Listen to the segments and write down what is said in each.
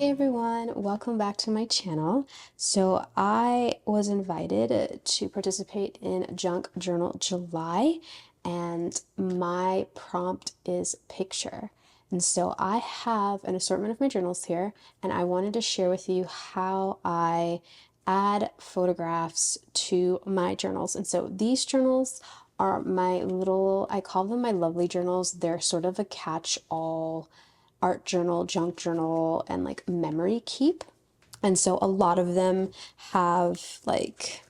Hey everyone, welcome back to my channel. So I was invited to participate in Junk Journal July, and my prompt is picture. And so I have an assortment of my journals here, and I wanted to share with you how I add photographs to my journals. And so these journals are my little, I call them my lovely journals. They're sort of a catch-all art journal, junk journal, and like memory keep. And so a lot of them have like,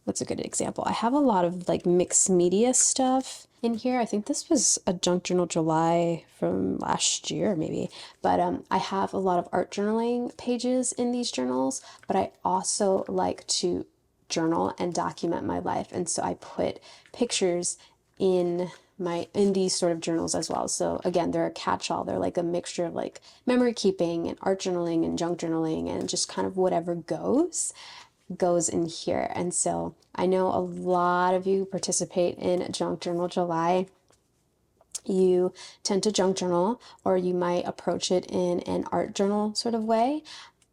what's a good example? I have a lot of like mixed media stuff in here. I think this was a junk journal July from last year, maybe. But I have a lot of art journaling pages in these journals, but I also like to journal and document my life. And so I put pictures in these sort of journals as well. So again, they're a catch-all. They're like a mixture of like memory keeping and art journaling and junk journaling and just kind of whatever goes in here. And so I know a lot of you participate in Junk Journal July. You tend to junk journal, or you might approach it in an art journal sort of way.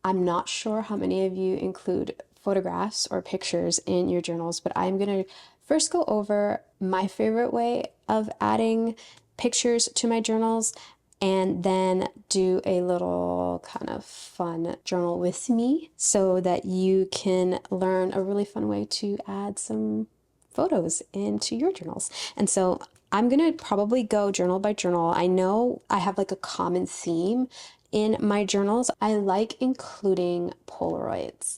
I'm not sure how many of you include photographs or pictures in your journals, but I'm going to first go over my favorite way of adding pictures to my journals, and then do a little kind of fun journal with me so that you can learn a really fun way to add some photos into your journals. And so I'm gonna probably go journal by journal. I know I have like a common theme in my journals. I like including Polaroids.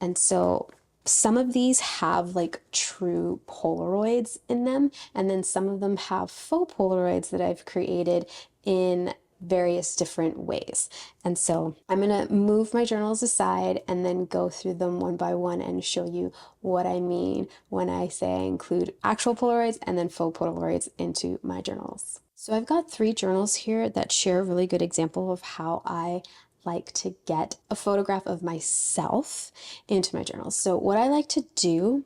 And so some of these have like true Polaroids in them, and then some of them have faux Polaroids that I've created in various different ways. And so I'm going to move my journals aside and then go through them one by one and show you what I mean when I say I include actual Polaroids and then faux Polaroids into my journals. So I've got 3 journals here that share a really good example of how I like to get a photograph of myself into my journals. So what I like to do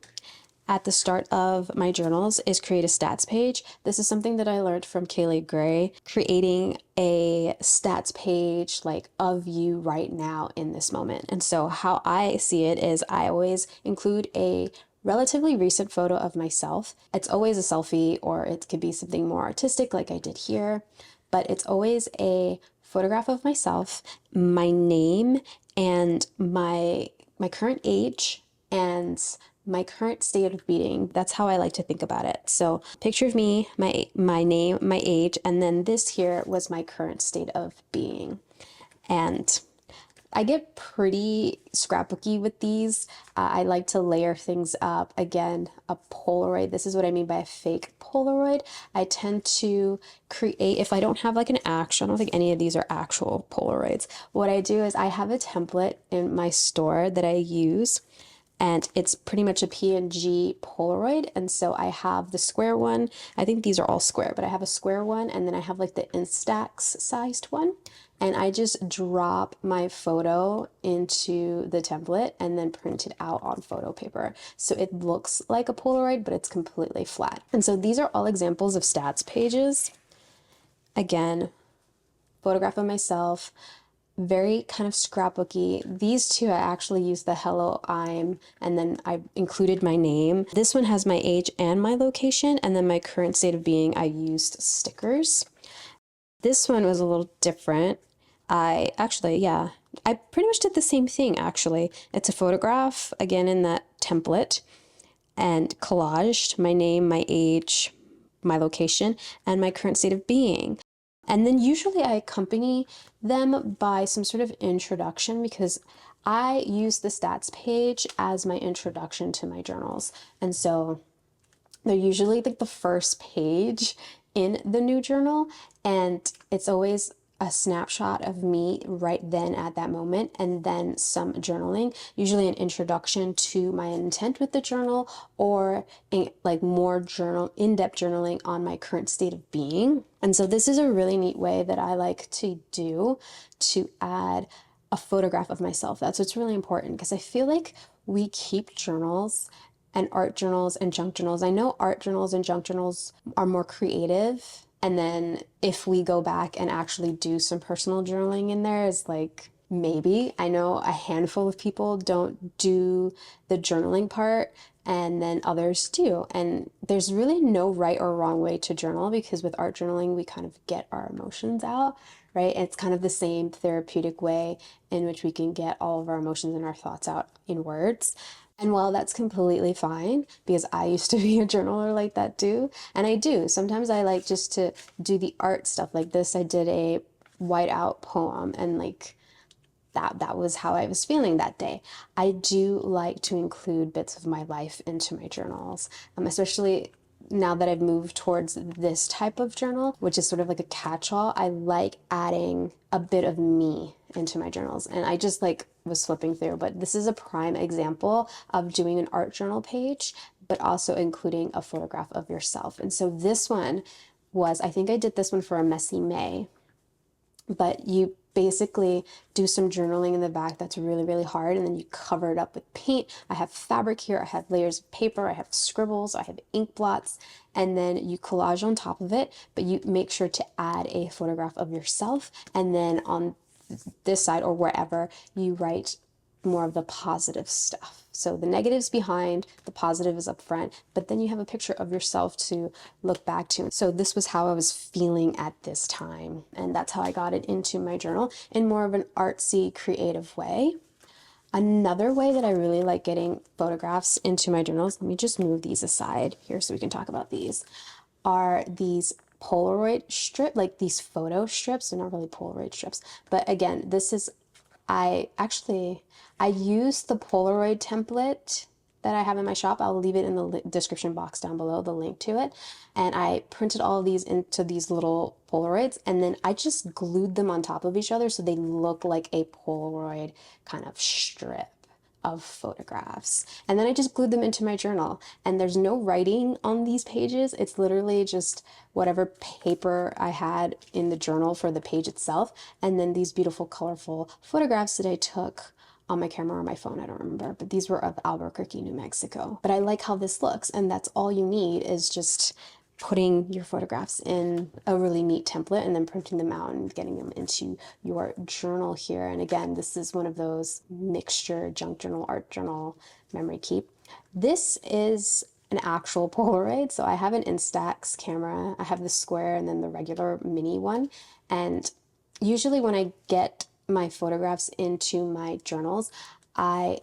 at the start of my journals is create a stats page. This is something that I learned from Kaylee Gray, creating a stats page like of you right now in this moment. And so how I see it is I always include a relatively recent photo of myself. It's always a selfie, or it could be something more artistic like I did here, but it's always a photograph of myself, my name, and my current age, and my current state of being. That's how I like to think about it. So picture of me, my name, my age, and then this here was my current state of being. And I get pretty scrapbooky with these. I like to layer things up. Again, a Polaroid. This is what I mean by a fake Polaroid. I tend to create, if I don't have like an actual, I don't think any of these are actual Polaroids. What I do is I have a template in my store that I use, and it's pretty much a PNG Polaroid. And so I have the square one. I think these are all square, but I have a square one, and then I have like the Instax sized one. And I just drop my photo into the template and then print it out on photo paper. So it looks like a Polaroid, but it's completely flat. And so these are all examples of stats pages. Again, photograph of myself, very kind of scrapbooky. These two, I actually used the hello I'm, and then I included my name. This one has my age and my location, and then my current state of being, I used stickers. This one was a little different. I pretty much did the same thing actually. It's a photograph, again in that template, and collaged my name, my age, my location, and my current state of being. And then usually I accompany them by some sort of introduction, because I use the stats page as my introduction to my journals. And so they're usually like the first page in the new journal, and it's always a snapshot of me right then at that moment, and then some journaling, usually an introduction to my intent with the journal, or like more in-depth journaling on my current state of being. And so this is a really neat way that I like to do to add a photograph of myself. That's what's really important, because I feel like we keep journals and art journals and junk journals. I know art journals and junk journals are more creative. And then if we go back and actually do some personal journaling in there, is like Maybe. I know a handful of people don't do the journaling part, and then others do. And there's really no right or wrong way to journal because with art journaling, we kind of get our emotions out, right? And it's kind of the same therapeutic way in which we can get all of our emotions and our thoughts out in words. And while that's completely fine, because I used to be a journaler like that too, and I do. Sometimes I like just to do the art stuff like this. I did a whiteout poem and like that was how I was feeling that day. I do like to include bits of my life into my journals, especially now that I've moved towards this type of journal, which is sort of like a catch-all. I like adding a bit of me into my journals, and I just like was flipping through, but this is a prime example of doing an art journal page, but also including a photograph of yourself. And so this one was, I think I did this one for a messy May, but you basically do some journaling in the back that's really, really hard, and then you cover it up with paint. I have fabric here, I have layers of paper, I have scribbles, I have ink blots, and then you collage on top of it, but you make sure to add a photograph of yourself, and then on this side or wherever you write more of the positive stuff. So the negative's behind, the positive is up front, but then you have a picture of yourself to look back to. So this was how I was feeling at this time, and that's how I got it into my journal in more of an artsy, creative way. Another way that I really like getting photographs into my journals, let me just move these aside here so we can talk about these, are these Polaroid strip, like these photo strips. They're not really Polaroid strips, but again, this is, I use the Polaroid template that I have in my shop. I'll leave it in the description box down below, the link to it. And I printed all of these into these little Polaroids, and then I just glued them on top of each other so they look like a Polaroid kind of strip of photographs. And then I just glued them into my journal. And there's no writing on these pages. It's literally just whatever paper I had in the journal for the page itself. And then these beautiful, colorful photographs that I took on my camera or my phone, I don't remember, but these were of Albuquerque, New Mexico. But I like how this looks, and that's all you need is just putting your photographs in a really neat template and then printing them out and getting them into your journal here. And again, this is one of those mixture junk journal, art journal, memory keep. This is an actual Polaroid. So I have an Instax camera. I have the square and then the regular mini one. And usually when I get my photographs into my journals, I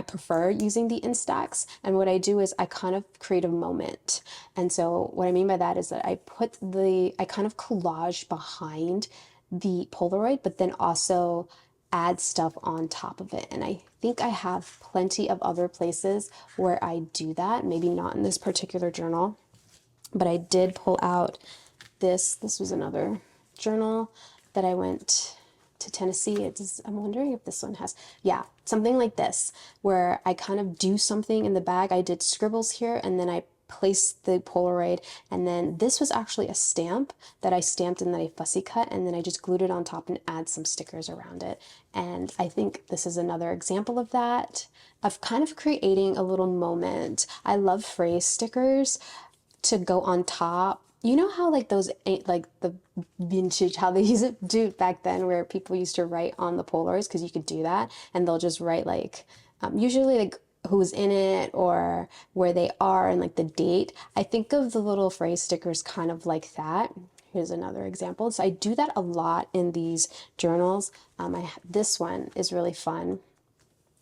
prefer using the Instax, and what I do is I kind of create a moment. And so what I mean by that is that I kind of collage behind the Polaroid, but then also add stuff on top of it. And I think I have plenty of other places where I do that, maybe not in this particular journal, but I did pull out this was another journal that I went to Tennessee. I'm wondering if this one has, yeah, something like this, where I kind of do something in the bag. I did scribbles here, and then I placed the Polaroid, and then this was actually a stamp that I stamped and then I fussy cut, and then I just glued it on top and add some stickers around it. And I think this is another example of that, of kind of creating a little moment. I love phrase stickers to go on top. You know how like those ain't like the vintage, how they use it do back then, where people used to write on the Polaroids, because you could do that, and they'll just write like usually like who's in it or where they are and like the date. I think of the little phrase stickers kind of like that. Here's another example. So I do that a lot in these journals. This one is really fun.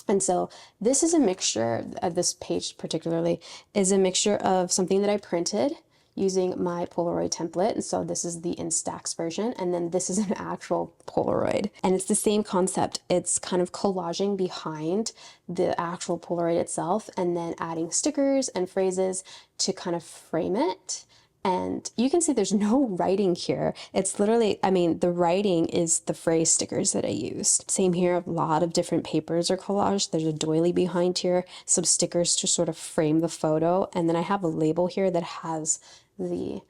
And so this is a mixture, this page particularly, is a mixture of something that I printed using my Polaroid template. And so this is the Instax version, and then this is an actual Polaroid. And it's the same concept. It's kind of collaging behind the actual Polaroid itself and then adding stickers and phrases to kind of frame it. And you can see there's no writing here. It's literally, I mean, the writing is the phrase stickers that I used. Same here, a lot of different papers are collaged. There's a doily behind here, some stickers to sort of frame the photo. And then I have a label here that has the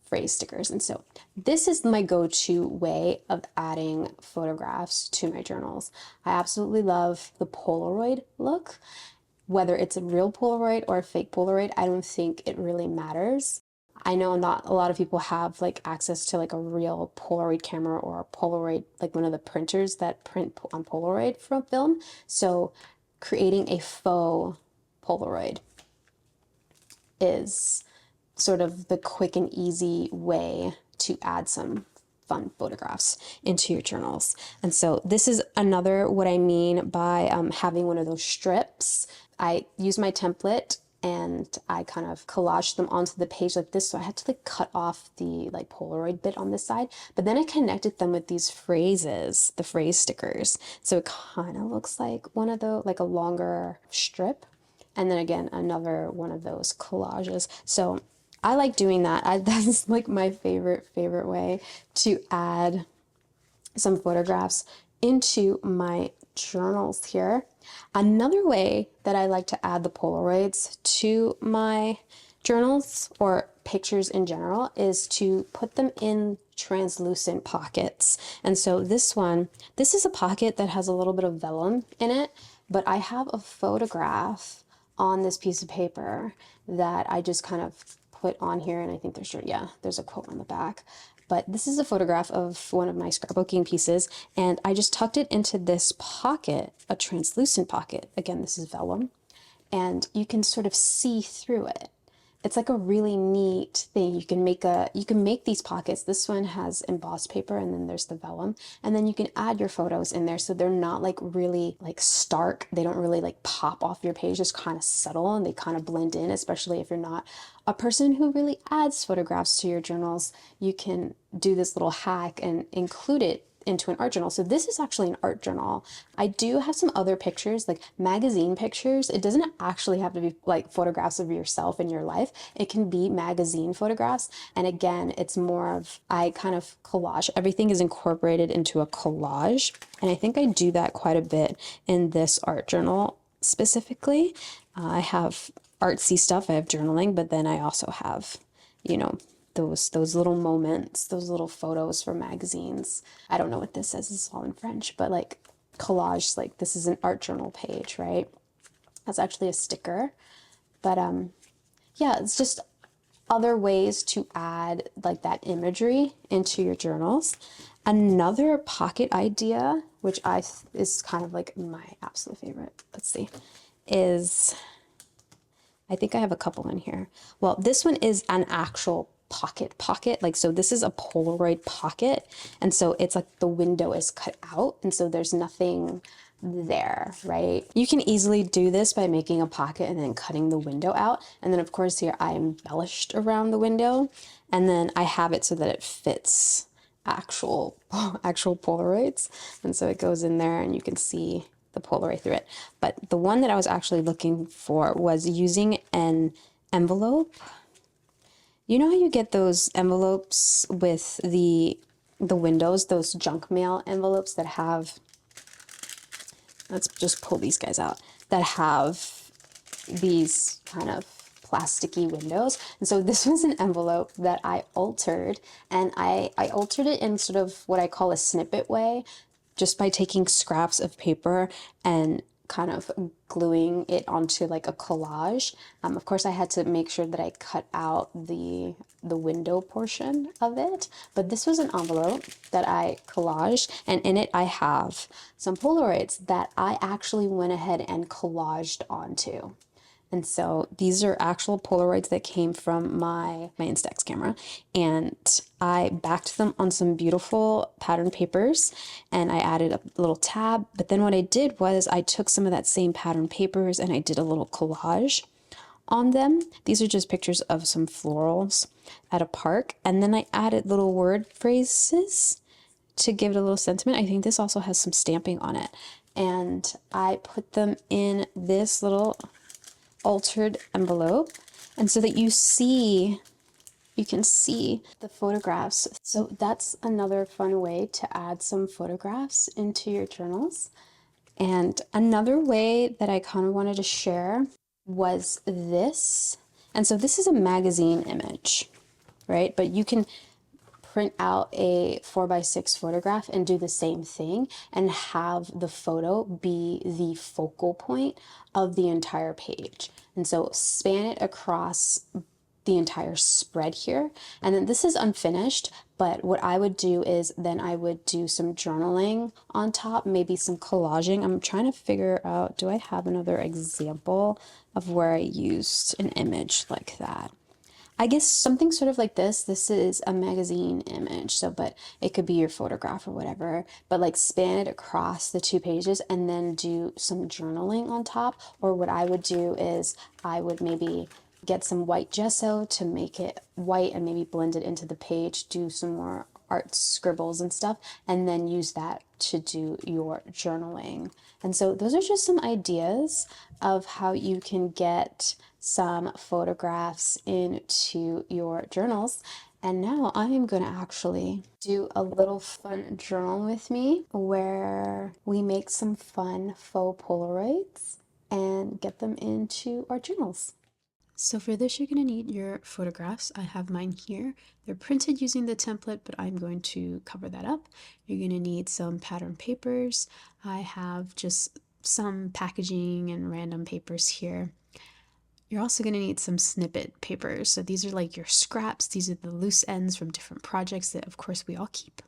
phrase stickers. And so this is my go-to way of adding photographs to my journals. I absolutely love the Polaroid look. Whether it's a real Polaroid or a fake Polaroid, I don't think it really matters. I know not a lot of people have like access to like a real Polaroid camera or a Polaroid, like one of the printers that print on Polaroid from film. So creating a faux Polaroid is sort of the quick and easy way to add some fun photographs into your journals. And so this is another what I mean by having one of those strips. I use my template and I kind of collaged them onto the page like this. So I had to like cut off the like Polaroid bit on this side, but then I connected them with these phrases, the phrase stickers. So it kind of looks like one of the, like a longer strip. And then again, another one of those collages. So I like doing that. That's like my favorite way to add some photographs into my journals here. Another way that I like to add the Polaroids to my journals or pictures in general is to put them in translucent pockets. And so this is a pocket that has a little bit of vellum in it, but I have a photograph on this piece of paper that I just kind of put on here, and I think there's a quote on the back. But this is a photograph of one of my scrapbooking pieces, and I just tucked it into this pocket, a translucent pocket. Again, this is vellum, and you can sort of see through it. It's like a really neat thing. You can make these pockets. This one has embossed paper, and then there's the vellum, and then you can add your photos in there so they're not like really like stark. They don't really like pop off your page, just kind of subtle, and they kind of blend in, especially if you're not a person who really adds photographs to your journals. You can do this little hack and include it into an art journal. So this is actually an art journal. I do have some other pictures, like magazine pictures. It doesn't actually have to be like photographs of yourself in your life. It can be magazine photographs. And again, it's more of, I kind of collage. Everything is incorporated into a collage. And I think I do that quite a bit in this art journal specifically. I have artsy stuff, I have journaling, but then I also have, you know, those little moments, those little photos for magazines. I don't know what this says, it's all in French, but like collage, like this is an art journal page, right? That's actually a sticker. But yeah, it's just other ways to add like that imagery into your journals. Another pocket idea, which is kind of like my absolute favorite, let's see, is, I think I have a couple in here. Well, this one is an actual pocket. Like, so this is a Polaroid pocket. And so it's like the window is cut out. And so there's nothing there, right? You can easily do this by making a pocket and then cutting the window out. And then of course here I embellished around the window. And then I have it so that it fits actual Polaroids. And so it goes in there and you can see the Polaroid through it. But the one that I was actually looking for was using an envelope. You know how you get those envelopes with the windows, those junk mail envelopes that have, let's just pull these guys out, that have these kind of plasticky windows. And so this was an envelope that I altered, and I altered it in sort of what I call a snippet way, just by taking scraps of paper and kind of gluing it onto like a collage. Of course, I had to make sure that I cut out the window portion of it, but this was an envelope that I collaged, and in it I have some Polaroids that I actually went ahead and collaged onto. And so these are actual Polaroids that came from my Instax camera, and I backed them on some beautiful pattern papers, and I added a little tab. But then what I did was I took some of that same pattern papers and I did a little collage on them. These are just pictures of some florals at a park. And then I added little word phrases to give it a little sentiment. I think this also has some stamping on it. And I put them in this little altered envelope, and so that you can see the photographs. So that's another fun way to add some photographs into your journals. And another way that I kind of wanted to share was this. And so this is a magazine image, right? But you can print out a 4x6 photograph and do the same thing and have the photo be the focal point of the entire page. And so span it across the entire spread here. And then this is unfinished, but what I would do is then I would do some journaling on top, maybe some collaging. I'm trying to figure out, do I have another example of where I used an image like that? I guess something sort of like this. This is a magazine image, so but it could be your photograph or whatever, but like span it across the two pages and then do some journaling on top. Or what I would do is I would maybe get some white gesso to make it white and maybe blend it into the page, do some more art scribbles and stuff, and then use that to do your journaling. And so those are just some ideas of how you can get some photographs into your journals. And now I am going to actually do a little fun journal with me where we make some fun faux Polaroids and get them into our journals. So for this, you're going to need your photographs. I have mine here. They're printed using the template, but I'm going to cover that up. You're going to need some pattern papers. I have just some packaging and random papers here. You're also going to need some snippet papers. So these are like your scraps. These are the loose ends from different projects that, of course, we all keep.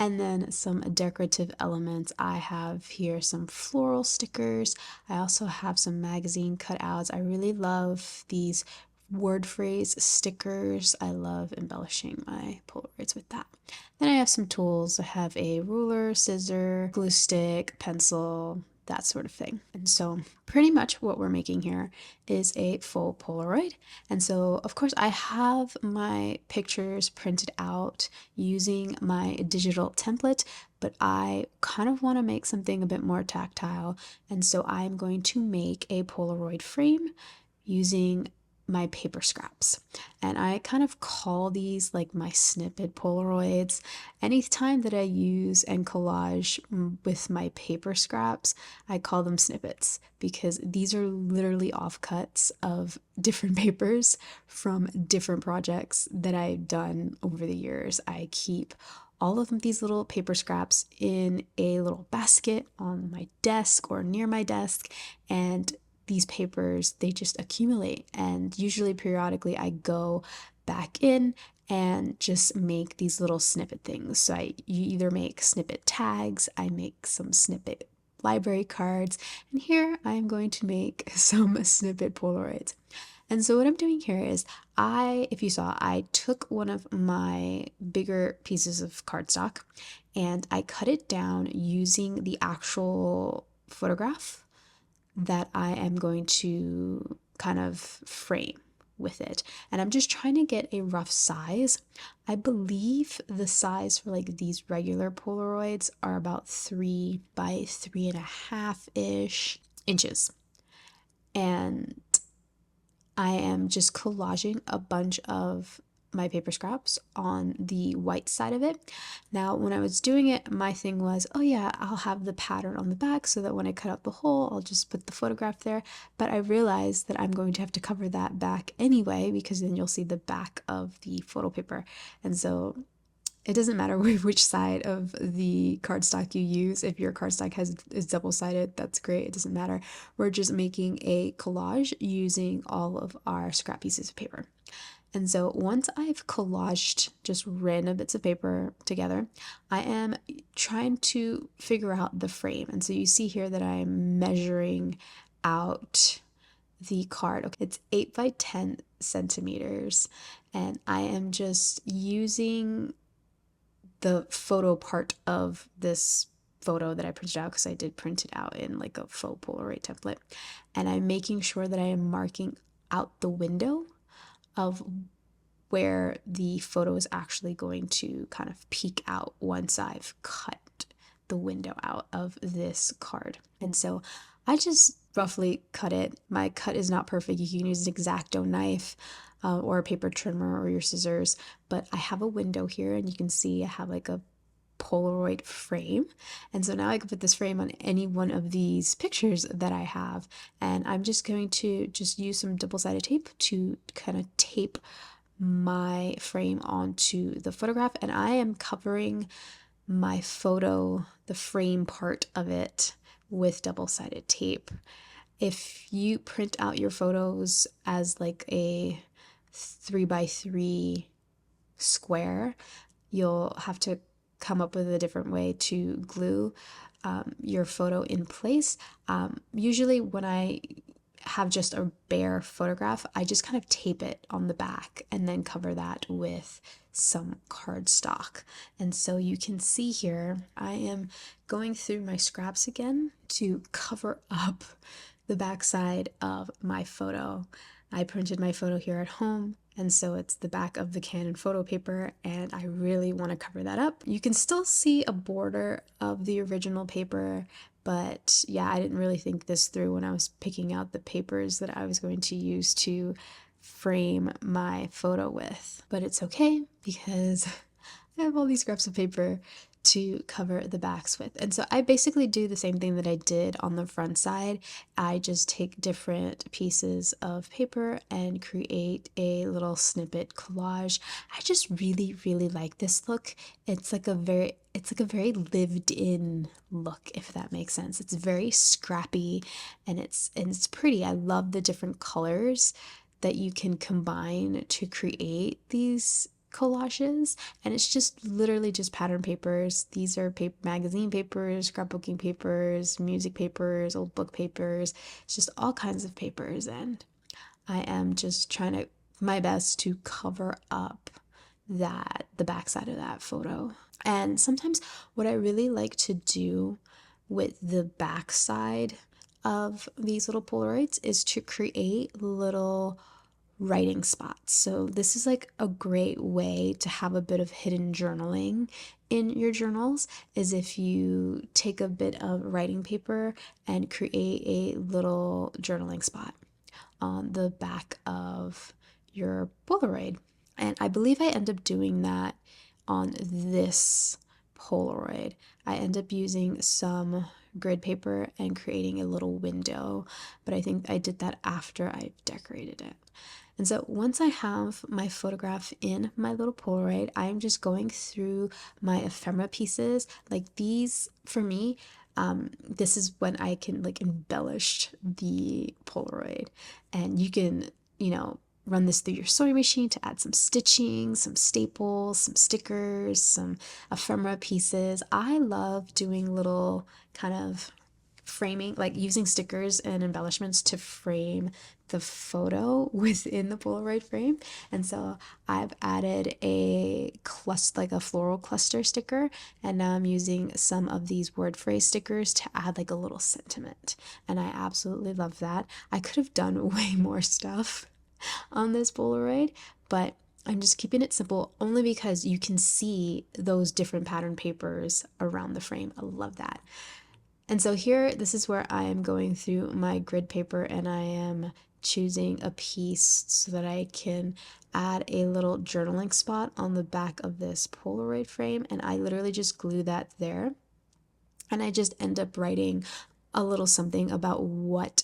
And then some decorative elements. I have here some floral stickers. I also have some magazine cutouts. I really love these word phrase stickers. I love embellishing my Polaroids with that. Then I have some tools. I have a ruler, scissor, glue stick, pencil, that sort of thing. And so pretty much what we're making here is a full Polaroid. And so of course I have my pictures printed out using my digital template, but I kind of want to make something a bit more tactile. And so I'm going to make a Polaroid frame using my paper scraps. And I kind of call these like my snippet Polaroids. Anytime that I use and collage with my paper scraps, I call them snippets because these are literally offcuts of different papers from different projects that I've done over the years. I keep all of these little paper scraps in a little basket on my desk or near my desk, and these papers, they just accumulate, and usually periodically I go back in and just make these little snippet things. So you either make snippet tags, I make some snippet library cards, and here I'm going to make some snippet Polaroids. And so what I'm doing here is if you saw, I took one of my bigger pieces of cardstock and I cut it down using the actual photograph that I am going to kind of frame with it. And I'm just trying to get a rough size. I believe the size for like these regular Polaroids are about 3 by 3.5-ish inches. And I am just collaging a bunch of my paper scraps on the white side of it. Now, when I was doing it, my thing was, oh yeah, I'll have the pattern on the back so that when I cut out the hole, I'll just put the photograph there. But I realized that I'm going to have to cover that back anyway, because then you'll see the back of the photo paper. And so it doesn't matter which side of the cardstock you use. If your cardstock is double-sided, that's great. It doesn't matter. We're just making a collage using all of our scrap pieces of paper. And so once I've collaged just random bits of paper together, I am trying to figure out the frame. And so you see here that I'm measuring out the card. Okay, it's 8 by 10 centimeters. And I am just using the photo part of this photo that I printed out, because I did print it out in like a faux Polaroid template. And I'm making sure that I am marking out the window of where the photo is actually going to kind of peek out once I've cut the window out of this card. And so I just roughly cut it. My cut is not perfect. You can use an X-Acto knife or a paper trimmer or your scissors, but I have a window here and you can see I have like a Polaroid frame. And so now I can put this frame on any one of these pictures that I have. And I'm just going to just use some double-sided tape to kind of tape my frame onto the photograph. And I am covering my photo, the frame part of it, with double-sided tape. If you print out your photos as like a 3x3 square, you'll have to come up with a different way to glue your photo in place. Usually when I have just a bare photograph, I just kind of tape it on the back and then cover that with some cardstock. And so you can see here, I am going through my scraps again to cover up the backside of my photo. I printed my photo here at home, and so it's the back of the Canon photo paper, and I really want to cover that up. You can still see a border of the original paper, but yeah, I didn't really think this through when I was picking out the papers that I was going to use to frame my photo with. But it's okay because I have all these scraps of paper to cover the backs with. And so I basically do the same thing that I did on the front side. I just take different pieces of paper and create a little snippet collage. I just really, really like this look. It's like a very lived in look, if that makes sense. It's very scrappy and it's pretty. I love the different colors that you can combine to create these collages, and it's just literally just pattern papers. These are magazine papers, scrapbooking papers, music papers, old book papers. It's just all kinds of papers, and I am just trying to my best to cover up the backside of that photo. And sometimes what I really like to do with the backside of these little Polaroids is to create little writing spots. So this is like a great way to have a bit of hidden journaling in your journals, is if you take a bit of writing paper and create a little journaling spot on the back of your Polaroid. And I believe I end up doing that on this Polaroid. I end up using some grid paper and creating a little window, but I think I did that after I've decorated it. And so once I have my photograph in my little Polaroid, I'm just going through my ephemera pieces. Like these, for me, this is when I can like embellish the Polaroid. And you can, run this through your sewing machine to add some stitching, some staples, some stickers, some ephemera pieces. I love doing little kind of framing, like using stickers and embellishments to frame the photo within the Polaroid frame. And so I've added a cluster, like a floral cluster sticker, and now I'm using some of these word phrase stickers to add like a little sentiment. And I absolutely love that. I could have done way more stuff on this Polaroid, but I'm just keeping it simple only because you can see those different pattern papers around the frame. I love that. And so here, this is where I am going through my grid paper and I am choosing a piece so that I can add a little journaling spot on the back of this Polaroid frame. And I literally just glue that there. And I just end up writing a little something about what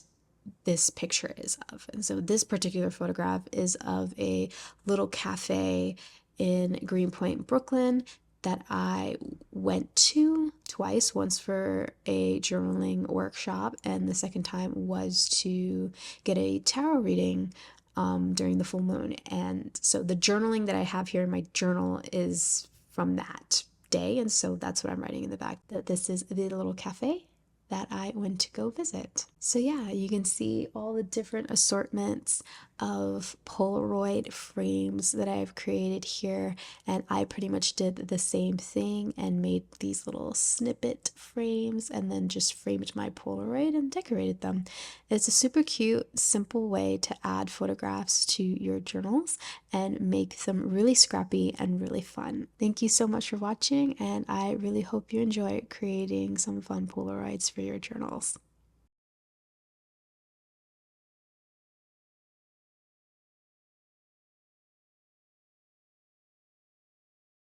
this picture is of. And so this particular photograph is of a little cafe in Greenpoint, Brooklyn, that I went to twice, once for a journaling workshop, and the second time was to get a tarot reading during the full moon. And so the journaling that I have here in my journal is from that day, and so that's what I'm writing in the back, that this is the little cafe that I went to go visit. So yeah, you can see all the different assortments of Polaroid frames that I've created here, and I pretty much did the same thing and made these little snippet frames and then just framed my Polaroid and decorated them. It's a super cute, simple way to add photographs to your journals and make them really scrappy and really fun. Thank you so much for watching, and I really hope you enjoy creating some fun Polaroids for your journals.